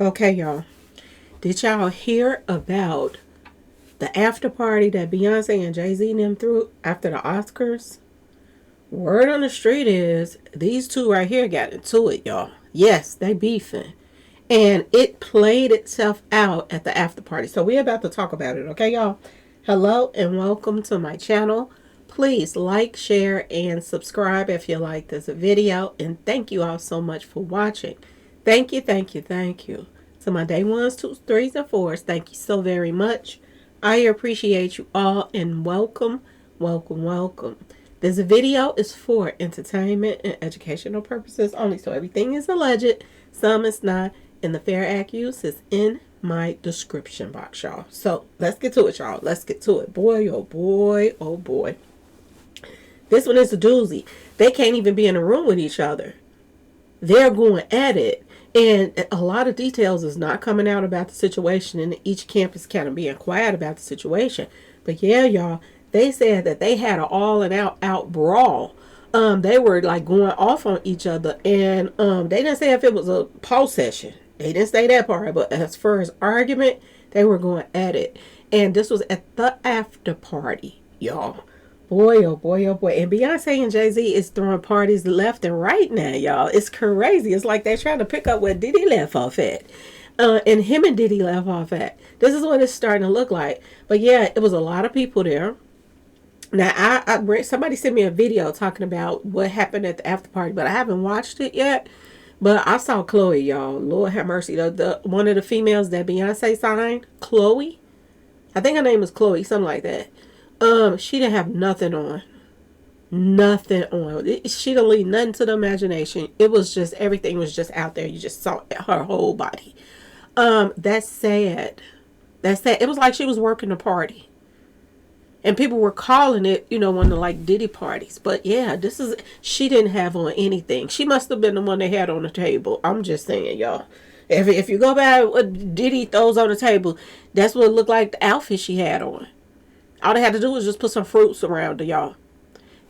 Okay, y'all. Did y'all hear about the after party that Beyonce and Jay-Z and them threw after the Oscars? Word on the street is these two right here got into it, y'all. Yes, they beefing. And it played itself out at the after party. So we're about to talk about it, okay, y'all? Hello and welcome to my channel. Please like, share, and subscribe if you like this video. And thank you all so much for watching. Thank you, thank you, thank you. To my day ones, twos, threes, and fours, thank you so very much. I appreciate you all and welcome, welcome, welcome. This video is for entertainment and educational purposes only, so everything is alleged, some is not, and the fair act use is in my description box, y'all. So let's get to it, y'all. Let's get to it. Boy, oh boy, oh boy. This one is a doozy. They can't even be in a room with each other. They're going at it. And a lot of details is not coming out about the situation, and each camp is kind of being quiet about the situation. But yeah, y'all, they said that they had an all and out brawl. They were like going off on each other, and they didn't say if it was a pause session. They didn't say that part, but as far as argument, they were going at it. And this was at the after party, y'all. Boy, oh boy, oh boy. And Beyonce and Jay-Z is throwing parties left and right now, y'all. It's crazy. It's like they're trying to pick up where Diddy left off at. And him and Diddy left off at. This is what it's starting to look like. But yeah, it was a lot of people there. Now, somebody sent me a video talking about what happened at the after party, but I haven't watched it yet. But I saw Chloe, y'all. Lord have mercy. The one of the females that Beyonce signed, Chloe. I think her name is Chloe, something like that. She didn't have nothing on. Nothing on. She didn't leave nothing to the imagination. It was just, everything was just out there. You just saw her whole body. That's sad. That's sad. It was like she was working the party. And people were calling it, one of the like Diddy parties. But yeah, she didn't have on anything. She must have been the one they had on the table. I'm just saying, y'all. If you go by what Diddy throws on the table, that's what it looked like the outfit she had on. All they had to do was just put some fruits around her, y'all.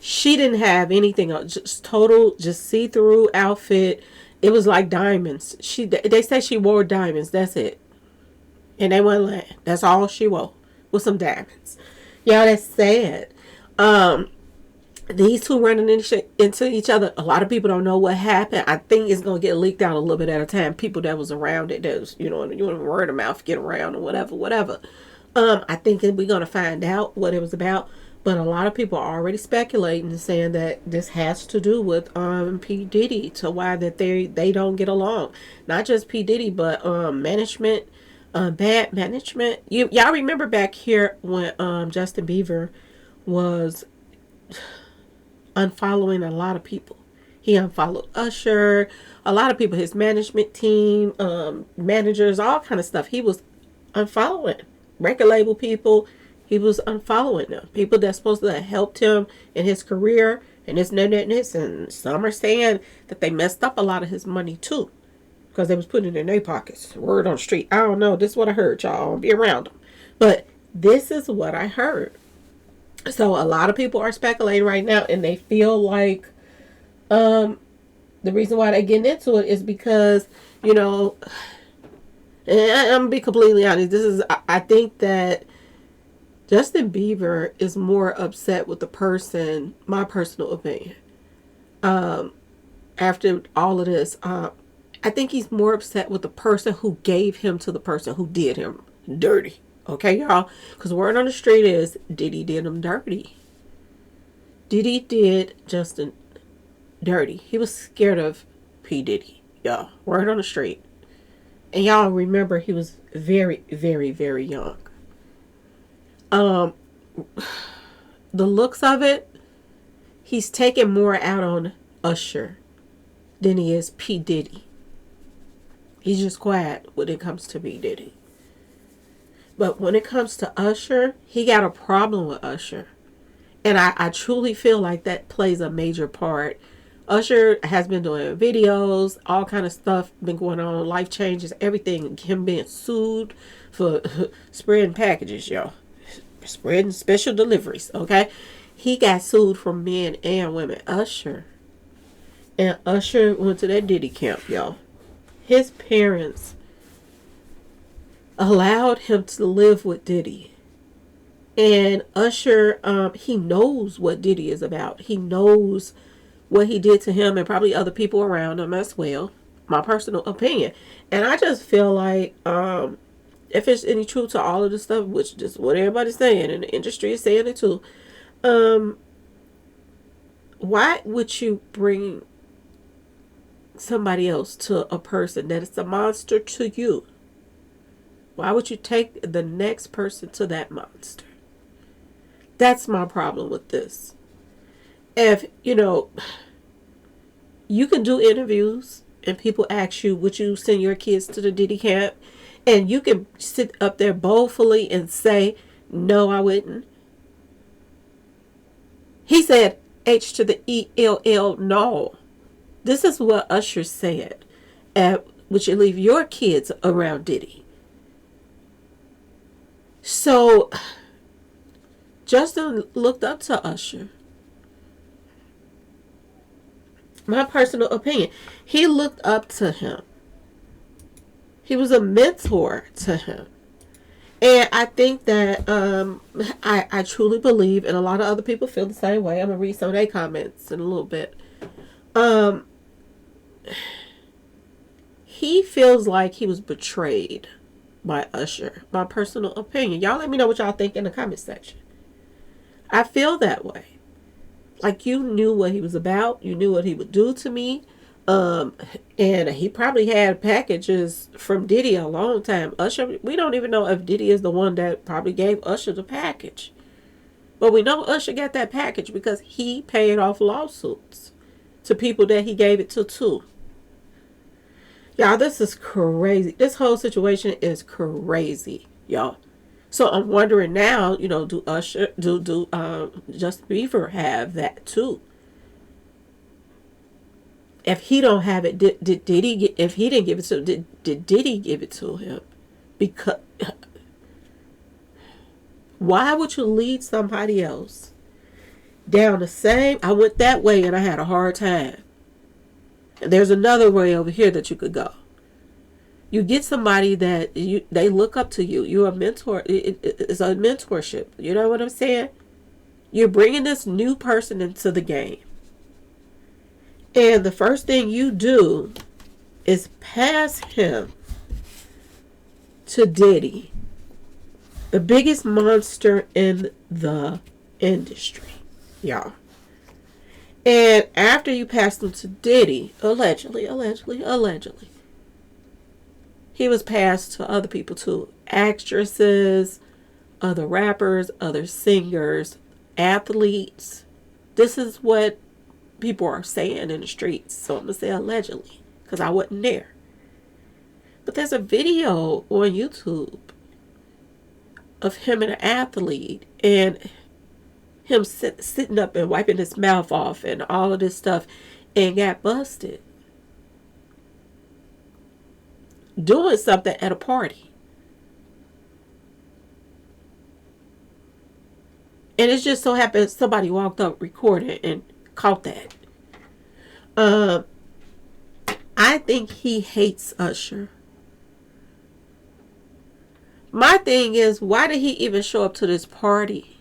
She didn't have anything else. Just total, just see-through outfit. It was like diamonds. They say she wore diamonds. That's it. And they went lying. That's all she wore. With some diamonds. Y'all, that's sad. These two running into each other. A lot of people don't know what happened. I think it's going to get leaked out a little bit at a time. People that was around it, that was, word of mouth get around or whatever. I think we're going to find out what it was about. But a lot of people are already speculating and saying that this has to do with P. Diddy, to why that they don't get along. Not just P. Diddy, but management, bad management. Y'all remember back here when Justin Bieber was unfollowing a lot of people. He unfollowed Usher, a lot of people, his management team, managers, all kind of stuff. He was unfollowing record label people. He was unfollowing them. People that's supposed to have helped him in his career and this. And some are saying that they messed up a lot of his money too, because they was putting it in their pockets. Word on the street. I don't know. This is what I heard, y'all. I don't be around them. But this is what I heard. So a lot of people are speculating right now, and they feel like the reason why they're getting into it is because, and I'm going to be completely honest. I think that Justin Bieber is more upset with the person, my personal opinion. After all of this, I think he's more upset with the person who gave him to the person who did him dirty. Okay, y'all? Because word on the street is Diddy did him dirty. Diddy did Justin dirty. He was scared of P. Diddy, y'all. Word on the street. And y'all remember he was very, very, very young. The looks of it, he's taking more out on Usher than he is P. Diddy. He's just quiet when it comes to P. Diddy. But when it comes to Usher, he got a problem with Usher. And I truly feel like that plays a major part. Usher has been doing videos, all kind of stuff been going on, life changes, everything. Him being sued for spreading packages, y'all. Spreading special deliveries, okay? He got sued from men and women. Usher. And Usher went to that Diddy camp, y'all. His parents allowed him to live with Diddy. And Usher, he knows what Diddy is about. He knows what he did to him and probably other people around him as well. My personal opinion. And I just feel like, if it's any truth to all of this stuff, which is what everybody's saying, and the industry is saying it too, why would you bring somebody else to a person that is a monster to you? Why would you take the next person to that monster? That's my problem with this. If, you can do interviews and people ask you, would you send your kids to the Diddy camp? And you can sit up there boldly and say, no, I wouldn't. He said, H to the ELL, no. This is what Usher said. Would you leave your kids around Diddy? So, Justin looked up to Usher. My personal opinion. He looked up to him. He was a mentor to him. And I think that I truly believe, and a lot of other people feel the same way. I'm going to read some of their comments in a little bit. He feels like he was betrayed by Usher. My personal opinion. Y'all let me know what y'all think in the comment section. I feel that way. Like, you knew what he was about. You knew what he would do to me. And he probably had packages from Diddy a long time. Usher, we don't even know if Diddy is the one that probably gave Usher the package. But we know Usher got that package because he paid off lawsuits to people that he gave it to too. Y'all, this is crazy. This whole situation is crazy, y'all. So I'm wondering now, do Usher, do Justin Bieber have that too? If he don't have it, did Diddy get? If he didn't give it to him, did Diddy give it to him? Because why would you lead somebody else down the same? I went that way and I had a hard time. And there's another way over here that you could go. You get somebody that they look up to you. You're a mentor. It's a mentorship. You know what I'm saying? You're bringing this new person into the game. And the first thing you do is pass him to Diddy, the biggest monster in the industry, y'all. And after you pass him to Diddy, allegedly, he was passed to other people too. Actresses, other rappers, other singers, athletes. This is what people are saying in the streets. So I'm going to say allegedly because I wasn't there. But there's a video on YouTube of him and an athlete and him sitting up and wiping his mouth off and all of this stuff and got busted doing something at a party. And it just so happened somebody walked up, recorded, and caught that. I think he hates Usher. My thing is, why did he even show up to this party?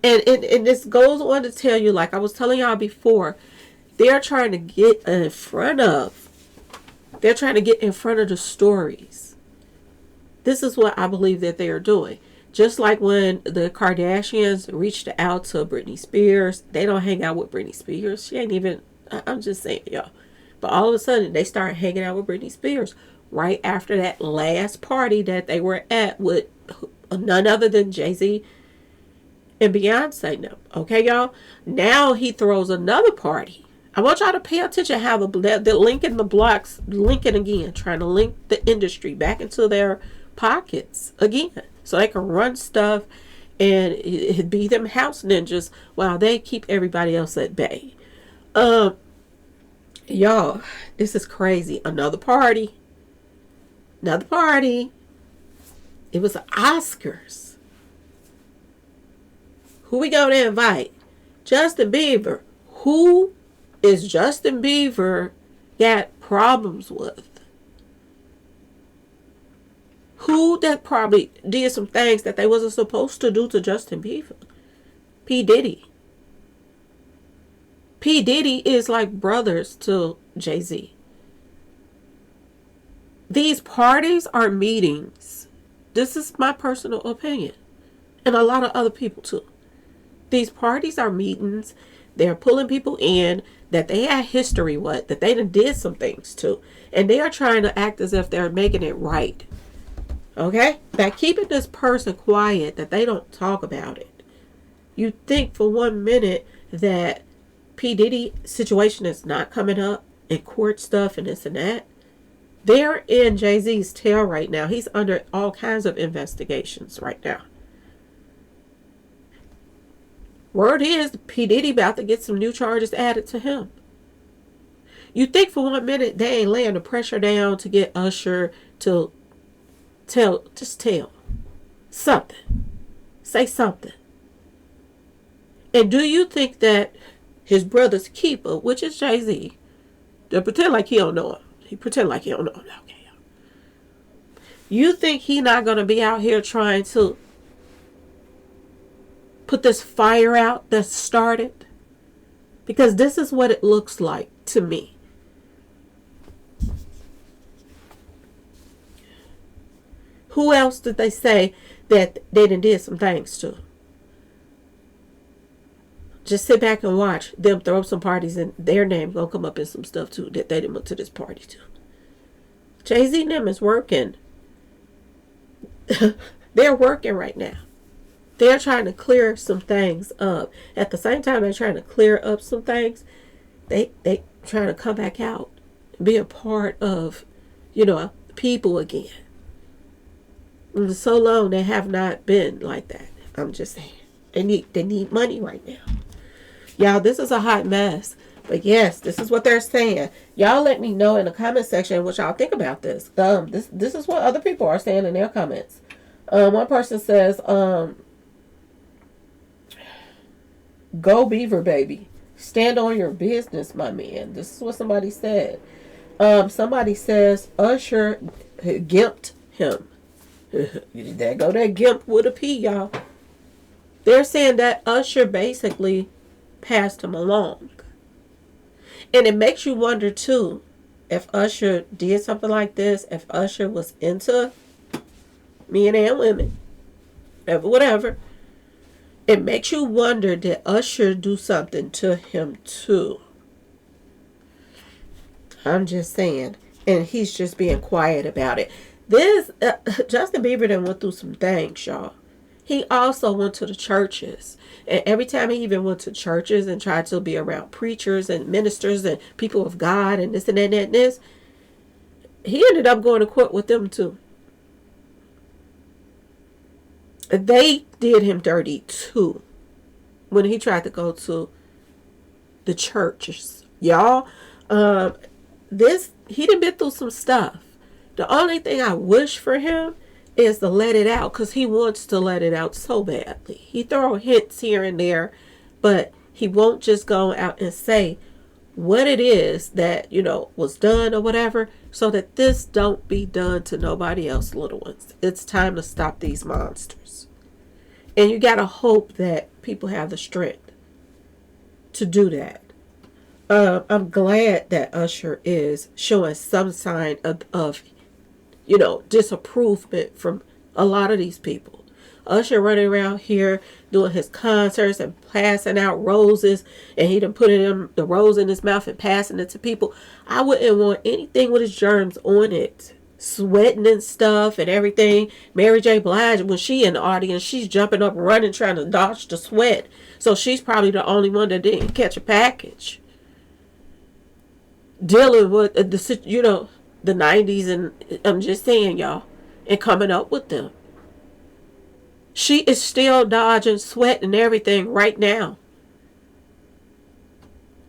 And this goes on to tell you, like I was telling y'all before, they're trying to get in front of the stories. This is what I believe that they are doing. Just like when the Kardashians reached out to Britney Spears, they don't hang out with Britney Spears. She ain't even, I'm just saying, y'all. But all of a sudden, they start hanging out with Britney Spears right after that last party that they were at with none other than Jay-Z and Beyonce. No. Okay, y'all? Now he throws another party. I want y'all to pay attention how the linking the blocks, linking again, trying to link the industry back into their pockets again. So they can run stuff and it be them house ninjas while they keep everybody else at bay. Y'all, this is crazy. Another party. It was the Oscars. Who we going to invite? Justin Bieber. Who is Justin Bieber got problems with? Who that probably did some things that they wasn't supposed to do to Justin Bieber? P. Diddy. P. Diddy is like brothers to Jay-Z. These parties are meetings. This is my personal opinion. And a lot of other people too. These parties are meetings. They're pulling people in that they had history with, that they done did some things to. And they are trying to act as if they're making it right. Okay? By keeping this person quiet, that they don't talk about it. You think for 1 minute that P. Diddy situation is not coming up in court stuff and this and that. They're in Jay-Z's tail right now. He's under all kinds of investigations right now. Word is P. Diddy about to get some new charges added to him. You think for 1 minute they ain't laying the pressure down to get Usher to tell something. Say something. And do you think that his brother's keeper, which is Jay-Z, to pretend like he don't know him. He pretend like he don't know him. Okay. You think he not going to be out here trying to put this fire out that started? Because this is what it looks like to me. Who else did they say that they did some things to? Just sit back and watch them throw up some parties and their name gonna come up in some stuff too that they didn't went to this party too. Jay-Z and them is working. They're working right now. They're trying to clear some things up. At the same time they're trying to clear up some things, they trying to come back out and be a part of, people again. And so long they have not been like that. I'm just saying. They need money right now. Y'all, this is a hot mess. But yes, this is what they're saying. Y'all let me know in the comment section what y'all think about this. This is what other people are saying in their comments. One person says, go Beaver baby. Stand on your business, my man. This is what somebody said. Somebody says Usher gimped him. There go that gimp with a P, y'all. They're saying that Usher basically passed him along. And it makes you wonder too, if Usher did something like this, if Usher was into men and women, whatever, it makes you wonder, did Usher do something to him too? I'm just saying. And he's just being quiet about it. This, Justin Bieber done went through some things, y'all. He also went to the churches. And every time he even went to churches and tried to be around preachers and ministers and people of God and this and that and this, he ended up going to court with them too. They did him dirty too when he tried to go to the churches. Y'all, he done been through some stuff. The only thing I wish for him is to let it out, because he wants to let it out so badly. He throw hints here and there, but he won't just go out and say what it is that, was done or whatever, so that this don't be done to nobody else, little ones. It's time to stop these monsters. And you got to hope that people have the strength to do that. I'm glad that Usher is showing some sign of disapproval from a lot of these people. Usher running around here doing his concerts and passing out roses, and he done putting the rose in his mouth and passing it to people. I wouldn't want anything with his germs on it. Sweating and stuff and everything. Mary J. Blige, when she in the audience, she's jumping up, running, trying to dodge the sweat. So she's probably the only one that didn't catch a package. Dealing with the 90s, and I'm just saying, y'all, and coming up with them. She is still dodging sweat and everything right now.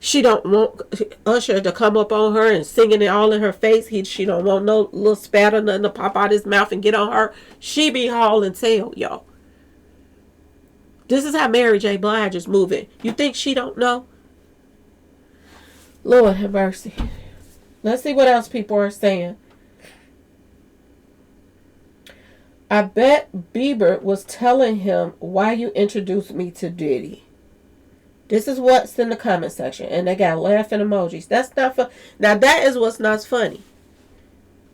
She don't want Usher to come up on her and singing it all in her face. She don't want no little spatter, nothing to pop out his mouth and get on her. She be hauling tail, y'all. This is how Mary J. Blige is moving. You think she don't know? Lord have mercy. Let's see what else people are saying. I bet Bieber was telling him, why you introduced me to Diddy. This is what's in the comment section. And they got laughing emojis. That's not fun. Now that is what's not funny.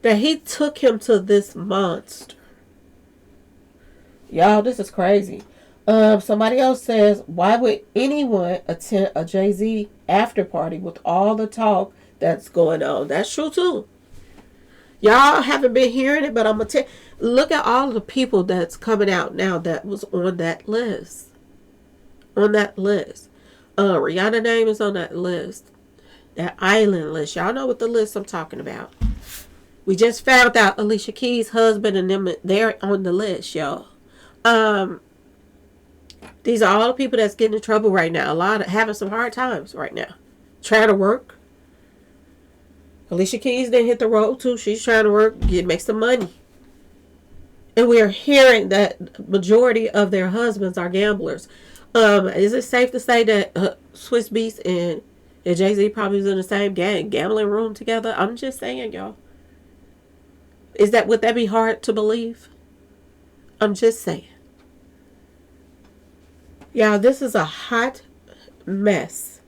That he took him to this monster. Y'all, this is crazy. Somebody else says, why would anyone attend a Jay-Z after party with all the talk that's going on? That's true too. Y'all haven't been hearing it, but I'm gonna tell. Look at all the people that's coming out now that was on that list. On that list. Rihanna's name is on that list. That island list. Y'all know what the list I'm talking about. We just found out Alicia Keys' husband and them, they're on the list, y'all. These are all the people that's getting in trouble right now. A lot of having some hard times right now. Trying to work. Alicia Keys didn't hit the road too. She's trying to work, make some money. And we are hearing that majority of their husbands are gamblers. Is it safe to say that Swiss Beats and Jay-Z probably was in the same gambling room together? I'm just saying, y'all. Would that be hard to believe? I'm just saying. Y'all, this is a hot mess.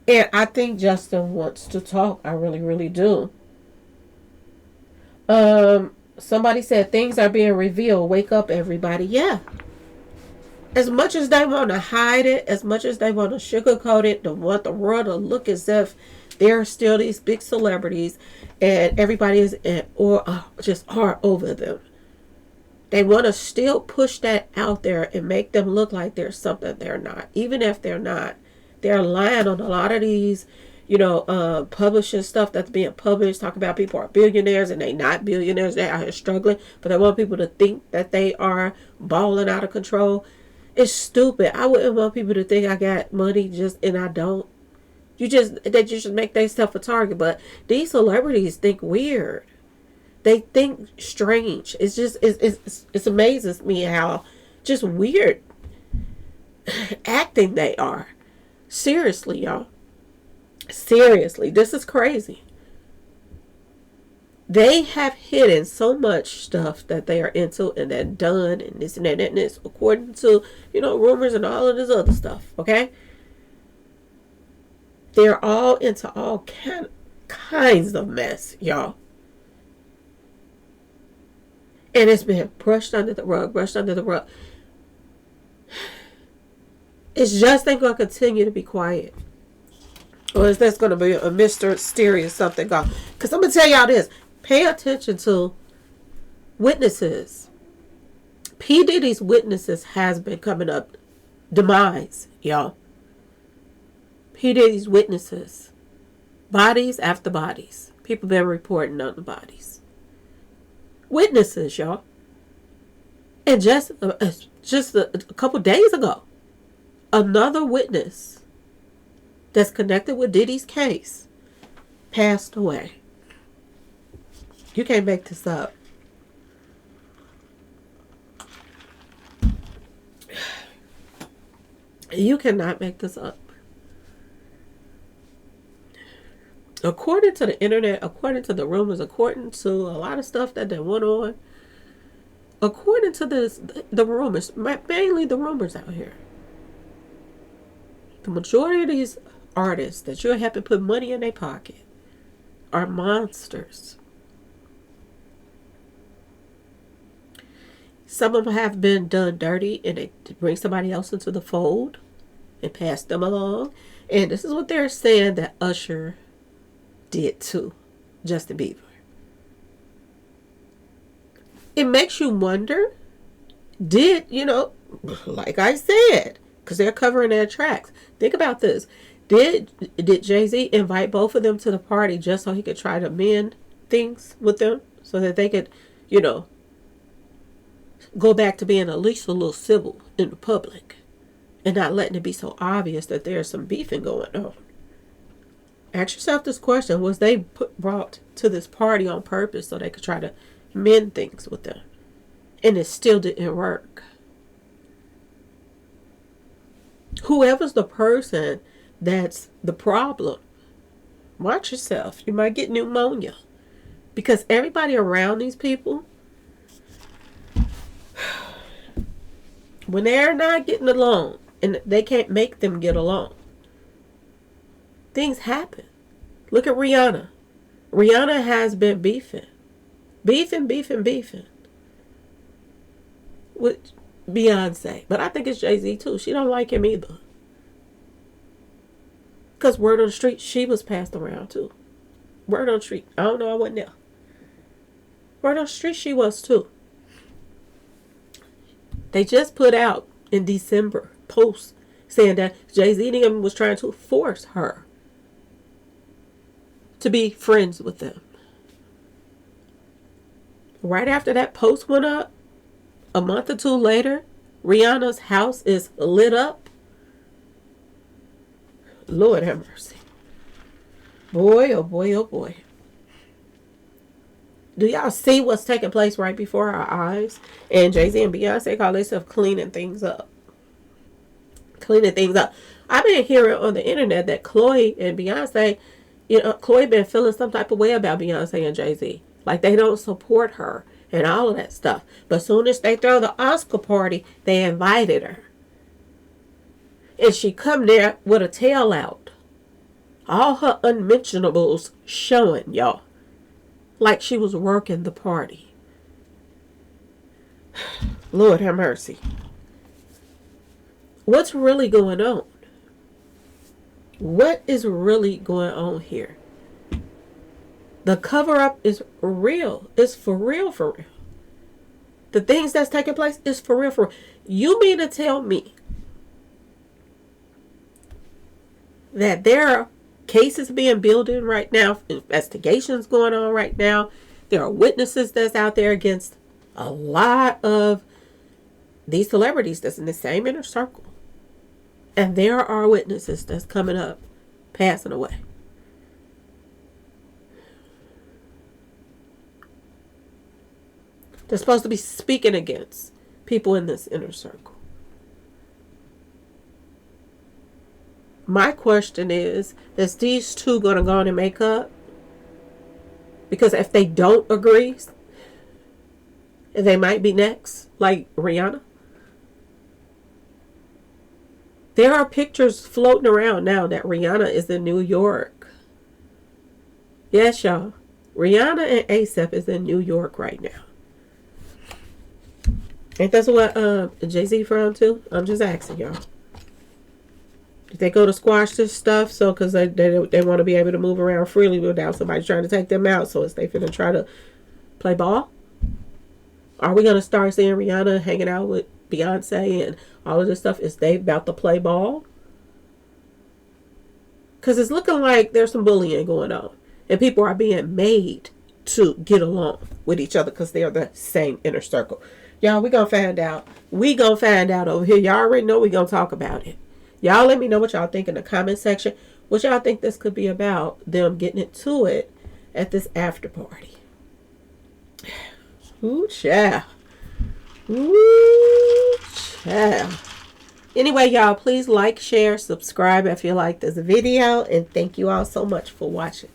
And I think Justin wants to talk. I really, really do. Somebody said things are being revealed. Wake up, everybody. Yeah. As much as they want to hide it, as much as they want to sugarcoat it, they want the world to look as if they're still these big celebrities and everybody is just are over them. They want to still push that out there and make them look like they're something they're not. Even if they're not. They're lying on a lot of these, publishing stuff that's being published. Talk about people are billionaires and they not billionaires. They're out here struggling. But they want people to think that they are balling out of control. It's stupid. I wouldn't want people to think I got money and I don't. They just make themselves a target. But these celebrities think weird. They think strange. It's just, it amazes me how just weird acting they are. Seriously, y'all. Seriously, this is crazy. They have hidden so much stuff that they are into and then done and this and that and this according to, rumors and all of this other stuff, okay? They're all into all kinds of mess, y'all. And it's been brushed under the rug. It's just ain't going to continue to be quiet. Or is this going to be a mysterious something gone? Because I'm going to tell y'all this. Pay attention to witnesses. P. Diddy's witnesses has been coming up. Demise, y'all. P. Diddy's witnesses. Bodies after bodies. People been reporting on the bodies. Witnesses, y'all. And just a couple days ago, another witness that's connected with Diddy's case passed away. You can't make this up. You cannot make this up. According to the internet, according to the rumors, according to a lot of stuff that went on, according to the rumors, mainly the rumors out here, the majority of these artists that you're having put money in their pocket are monsters. Some of them have been done dirty and they bring somebody else into the fold and pass them along. And this is what they're saying that Usher did too, Justin Bieber. It makes you wonder, like I said, because they're covering their tracks. Think about this. Did Jay-Z invite both of them to the party just so he could try to mend things with them so that they could, go back to being at least a little civil in the public and not letting it be so obvious that there's some beefing going on? Ask yourself this question. Was they brought to this party on purpose so they could try to mend things with them? And it still didn't work. Whoever's the person that's the problem, watch yourself. You might get pneumonia. Because everybody around these people, When they're not getting along, and they can't make them get along, things happen. Look at Rihanna. Rihanna has been beefing with Beyonce. But I think it's Jay-Z too. She don't like him either. Because word on the street, she was passed around too. Word on the street. I don't know, I wasn't there. Word on the street, she was too. They just put out in December posts saying that Jay-Z was trying to force her to be friends with them. Right after that post went up, a month or two later, Rihanna's house is lit up. Lord have mercy. Boy, oh boy, oh boy. Do y'all see what's taking place right before our eyes? And Jay-Z and Beyonce call themselves cleaning things up. Cleaning things up. I've been hearing on the internet that Chloe and Beyonce, Chloe been feeling some type of way about Beyonce and Jay-Z. Like they don't support her and all of that stuff. But as soon as they throw the Oscar party, they invited her. And she come there with a tail out. All her unmentionables showing, y'all. Like she was working the party. Lord have mercy. What's really going on? What is really going on here? The cover-up is real. It's for real, for real. The things that's taking place is for real, for real. You mean to tell me that there are cases being built in right now, investigations going on right now, there are witnesses that's out there against a lot of these celebrities that's in the same inner circle, and there are witnesses that's coming up passing away? They're supposed to be speaking against people in this inner circle. My question is these two going to go on and make up? Because if they don't agree, they might be next, like Rihanna. There are pictures floating around now that Rihanna is in New York. Yes, y'all. Rihanna and A$AP is in New York right now. Ain't that what Jay-Z from too? I'm just asking y'all. Did they go to squash this stuff? So, because they want to be able to move around freely without somebody trying to take them out. So, is they finna try to play ball? Are we going to start seeing Rihanna hanging out with Beyonce and all of this stuff? Is they about to play ball? Because it's looking like there's some bullying going on. And people are being made to get along with each other because they're the same inner circle. Y'all, we going to find out. We going to find out over here. Y'all already know we going to talk about it. Y'all let me know what y'all think in the comment section. What y'all think this could be about, them getting into it at this after party. Ooh, child. Ooh, child. Anyway, y'all, please like, share, subscribe if you like this video. And thank you all so much for watching.